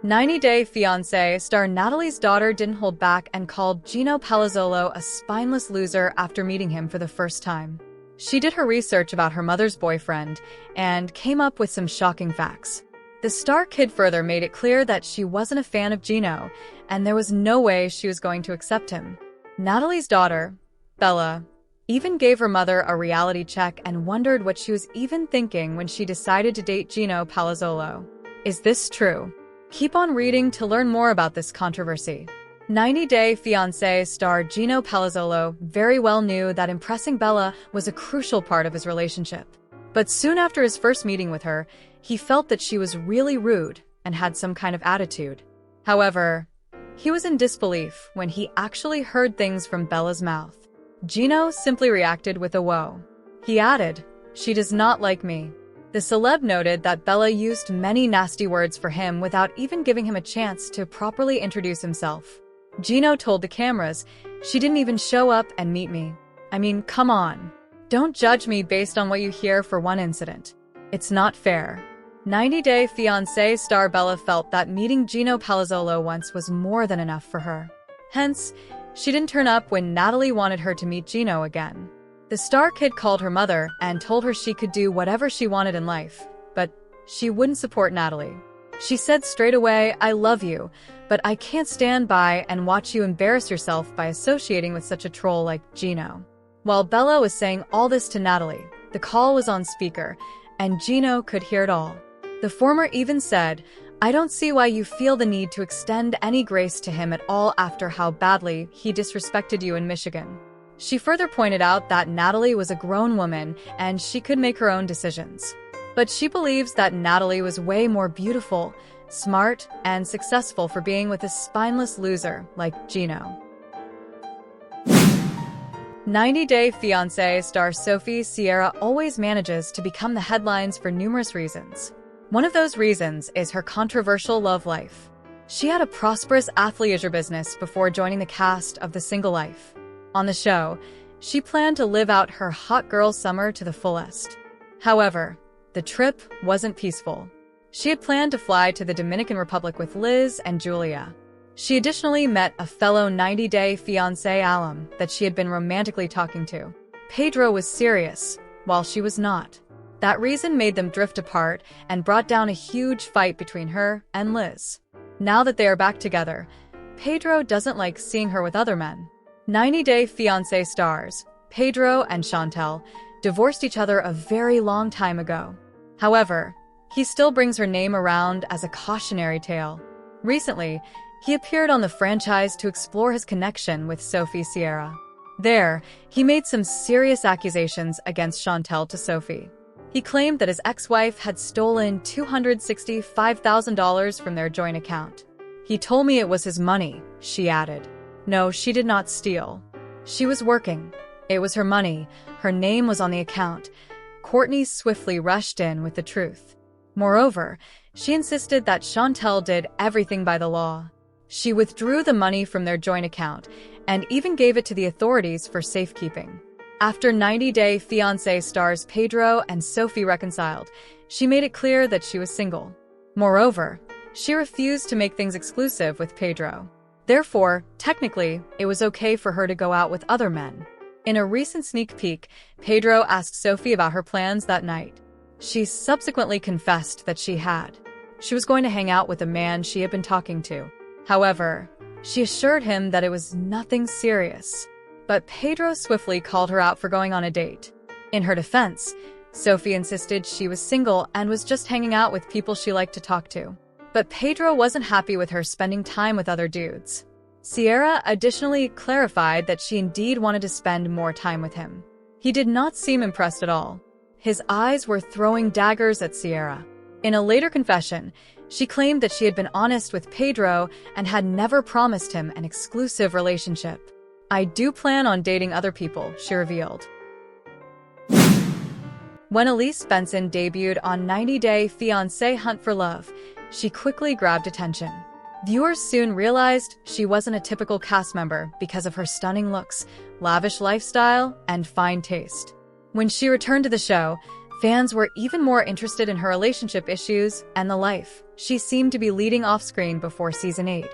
90 Day Fiancé star Natalie's daughter didn't hold back and called Gino Palazzolo a spineless loser after meeting him for the first time. She did her research about her mother's boyfriend and came up with some shocking facts. The star kid further made it clear that she wasn't a fan of Gino, and there was no way she was going to accept him. Natalie's daughter, Bella, even gave her mother a reality check and wondered what she was even thinking when she decided to date Gino Palazzolo. Is this true? Keep on reading to learn more about this controversy. 90 Day Fiancé star Gino Palazzolo very well knew that impressing Bella was a crucial part of his relationship. But soon after his first meeting with her, he felt that she was really rude and had some kind of attitude. However, he was in disbelief when he actually heard things from Bella's mouth. Gino simply reacted with a whoa. He added, "She does not like me." The celeb noted that Bella used many nasty words for him without even giving him a chance to properly introduce himself. Gino told the cameras, "She didn't even show up and meet me. I mean, come on. Don't judge me based on what you hear for one incident. It's not fair." 90 Day Fiancé star Bella felt that meeting Gino Palazzolo once was more than enough for her. Hence, she didn't turn up when Natalie wanted her to meet Gino again. The star kid called her mother and told her she could do whatever she wanted in life, but she wouldn't support Natalie. She said straight away, "I love you, but I can't stand by and watch you embarrass yourself by associating with such a troll like Gino." While Bella was saying all this to Natalie, the call was on speaker, and Gino could hear it all. The former even said, "I don't see why you feel the need to extend any grace to him at all after how badly he disrespected you in Michigan." She further pointed out that Natalie was a grown woman and she could make her own decisions. But she believes that Natalie was way more beautiful, smart, and successful for being with a spineless loser like Gino. 90 Day Fiancé star Sophie Sierra always manages to become the headlines for numerous reasons. One of those reasons is her controversial love life. She had a prosperous athleisure business before joining the cast of The Single Life. On the show, she planned to live out her hot girl summer to the fullest. However, the trip wasn't peaceful. She had planned to fly to the Dominican Republic with Liz and Julia. She additionally met a fellow 90 Day Fiancé alum that she had been romantically talking to. Pedro was serious, while she was not. That reason made them drift apart and brought down a huge fight between her and Liz. Now that they are back together, Pedro doesn't like seeing her with other men. 90 Day Fiancé stars, Pedro and Chantel, divorced each other a very long time ago. However, he still brings her name around as a cautionary tale. Recently, he appeared on the franchise to explore his connection with Sophie Sierra. There, he made some serious accusations against Chantel to Sophie. He claimed that his ex-wife had stolen $265,000 from their joint account. "He told me it was his money," she added. "No, she did not steal. She was working. It was her money. Her name was on the account." Courtney swiftly rushed in with the truth. Moreover, she insisted that Chantel did everything by the law. She withdrew the money from their joint account and even gave it to the authorities for safekeeping. After 90 Day Fiancé stars Pedro and Sophie reconciled, she made it clear that she was single. Moreover, she refused to make things exclusive with Pedro. Therefore, technically, it was okay for her to go out with other men. In a recent sneak peek, Pedro asked Sophie about her plans that night. She subsequently confessed that she was going to hang out with a man she had been talking to. However, she assured him that it was nothing serious. But Pedro swiftly called her out for going on a date. In her defense, Sophie insisted she was single and was just hanging out with people she liked to talk to. But Pedro wasn't happy with her spending time with other dudes. Sierra additionally clarified that she indeed wanted to spend more time with him. He did not seem impressed at all. His eyes were throwing daggers at Sierra. In a later confession, she claimed that she had been honest with Pedro and had never promised him an exclusive relationship. "I do plan on dating other people," she revealed. When Elise Benson debuted on 90 Day Fiancé Hunt for Love, she quickly grabbed attention. Viewers soon realized she wasn't a typical cast member because of her stunning looks, lavish lifestyle, and fine taste. When she returned to the show, fans were even more interested in her relationship issues and the life She seemed to be leading off-screen before season 8,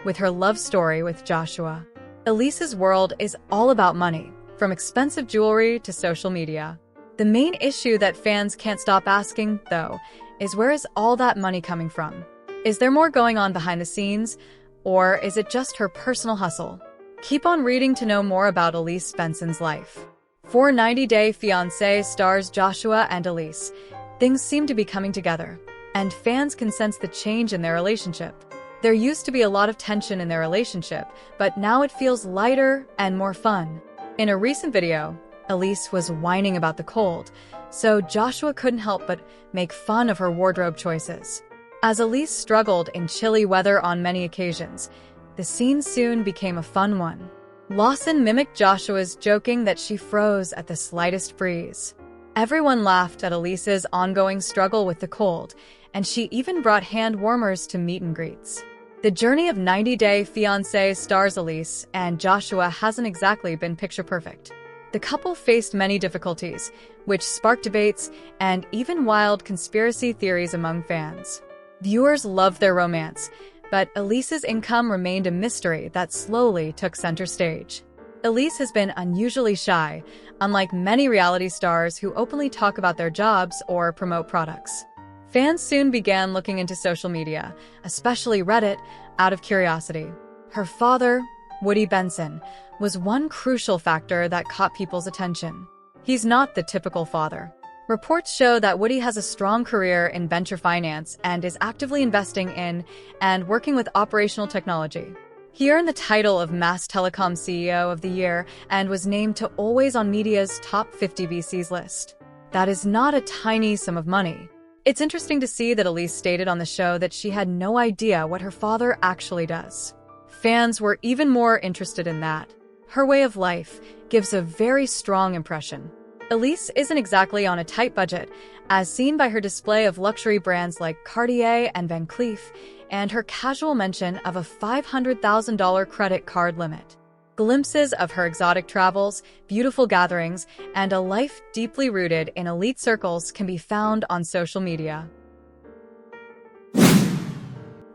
with her love story with Joshua. Elise's world is all about money, from expensive jewelry to social media. The main issue that fans can't stop asking, though, is where is all that money coming from? Is there more going on behind the scenes, or is it just her personal hustle? Keep on reading to know more about Elise Benson's life. For 90 Day Fiancé stars Joshua and Elise, things seem to be coming together, and fans can sense the change in their relationship. There used to be a lot of tension in their relationship, but now it feels lighter and more fun. In a recent video, Elise was whining about the cold, so Joshua couldn't help but make fun of her wardrobe choices. As Elise struggled in chilly weather on many occasions, the scene soon became a fun one. Lawson mimicked Joshua's, joking that she froze at the slightest breeze. Everyone laughed at Elise's ongoing struggle with the cold, and she even brought hand warmers to meet and greets. The journey of 90 Day Fiancé stars Elise and Joshua hasn't exactly been picture-perfect. The couple faced many difficulties, which sparked debates and even wild conspiracy theories among fans. Viewers loved their romance, but Elise's income remained a mystery that slowly took center stage. Elise has been unusually shy, unlike many reality stars who openly talk about their jobs or promote products. Fans soon began looking into social media, especially Reddit, out of curiosity. Her father, Woody Benson, was one crucial factor that caught people's attention. He's not the typical father. Reports show that Woody has a strong career in venture finance and is actively investing in and working with operational technology. He earned the title of Mass Telecom CEO of the Year and was named to Always On Media's Top 50 VCs list. That is not a tiny sum of money. It's interesting to see that Elise stated on the show that she had no idea what her father actually does. Fans were even more interested in that. Her way of life gives a very strong impression. Elise isn't exactly on a tight budget, as seen by her display of luxury brands like Cartier and Van Cleef, and her casual mention of a $500,000 credit card limit. Glimpses of her exotic travels, beautiful gatherings, and a life deeply rooted in elite circles can be found on social media.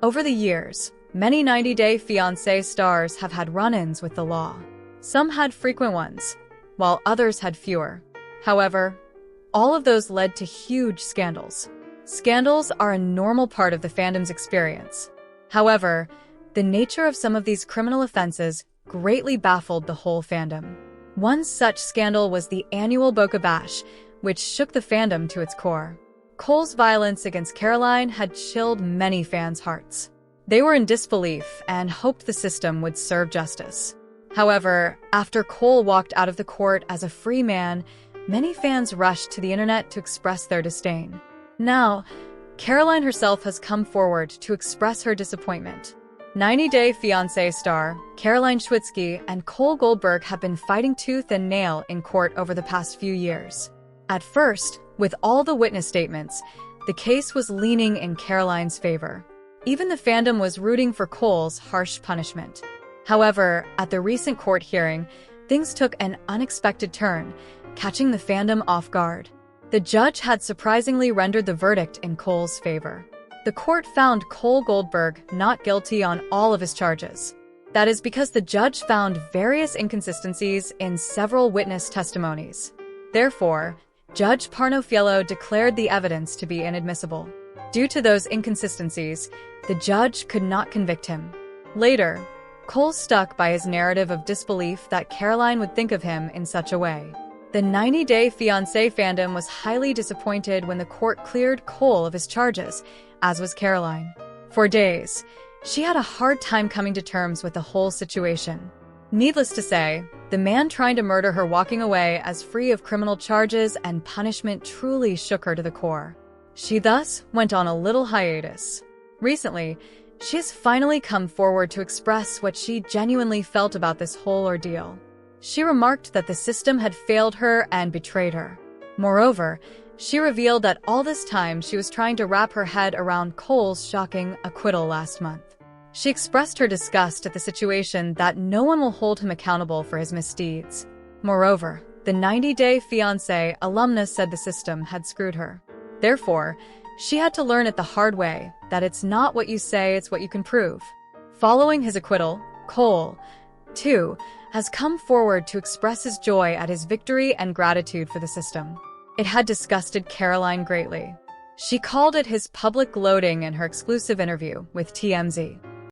Over the years, many 90 Day Fiancé stars have had run-ins with the law. Some had frequent ones, while others had fewer. However, all of those led to huge scandals. Scandals are a normal part of the fandom's experience. However, the nature of some of these criminal offenses greatly baffled the whole fandom. One such scandal was the annual Boca Bash, which shook the fandom to its core. Cole's violence against Caroline had chilled many fans' hearts. They were in disbelief and hoped the system would serve justice. However, after Cole walked out of the court as a free man, many fans rushed to the internet to express their disdain. Now, Caroline herself has come forward to express her disappointment. 90 Day Fiancé star Caroline Schwitzky and Cole Goldberg have been fighting tooth and nail in court over the past few years. At first, with all the witness statements, the case was leaning in Caroline's favor. Even the fandom was rooting for Cole's harsh punishment. However, at the recent court hearing, things took an unexpected turn, catching the fandom off guard. The judge had surprisingly rendered the verdict in Cole's favor. The court found Cole Goldberg not guilty on all of his charges. That is because the judge found various inconsistencies in several witness testimonies. Therefore, Judge Parnofiello declared the evidence to be inadmissible. Due to those inconsistencies, the judge could not convict him. Later, Cole stuck by his narrative of disbelief that Caroline would think of him in such a way. The 90 Day Fiancé fandom was highly disappointed when the court cleared Cole of his charges, as was Caroline. For days, she had a hard time coming to terms with the whole situation. Needless to say, the man trying to murder her walking away as free of criminal charges and punishment truly shook her to the core. She thus went on a little hiatus. Recently, she has finally come forward to express what she genuinely felt about this whole ordeal. She remarked that the system had failed her and betrayed her. Moreover, she revealed that all this time she was trying to wrap her head around Cole's shocking acquittal last month. She expressed her disgust at the situation that no one will hold him accountable for his misdeeds. Moreover, the 90 Day Fiancé alumnus said the system had screwed her. Therefore, She had to learn it the hard way that it's not what you say, it's what you can prove. Following his acquittal, Cole, too, has come forward to express his joy at his victory and gratitude for the system. It had disgusted Caroline greatly. She called it his public gloating in her exclusive interview with TMZ.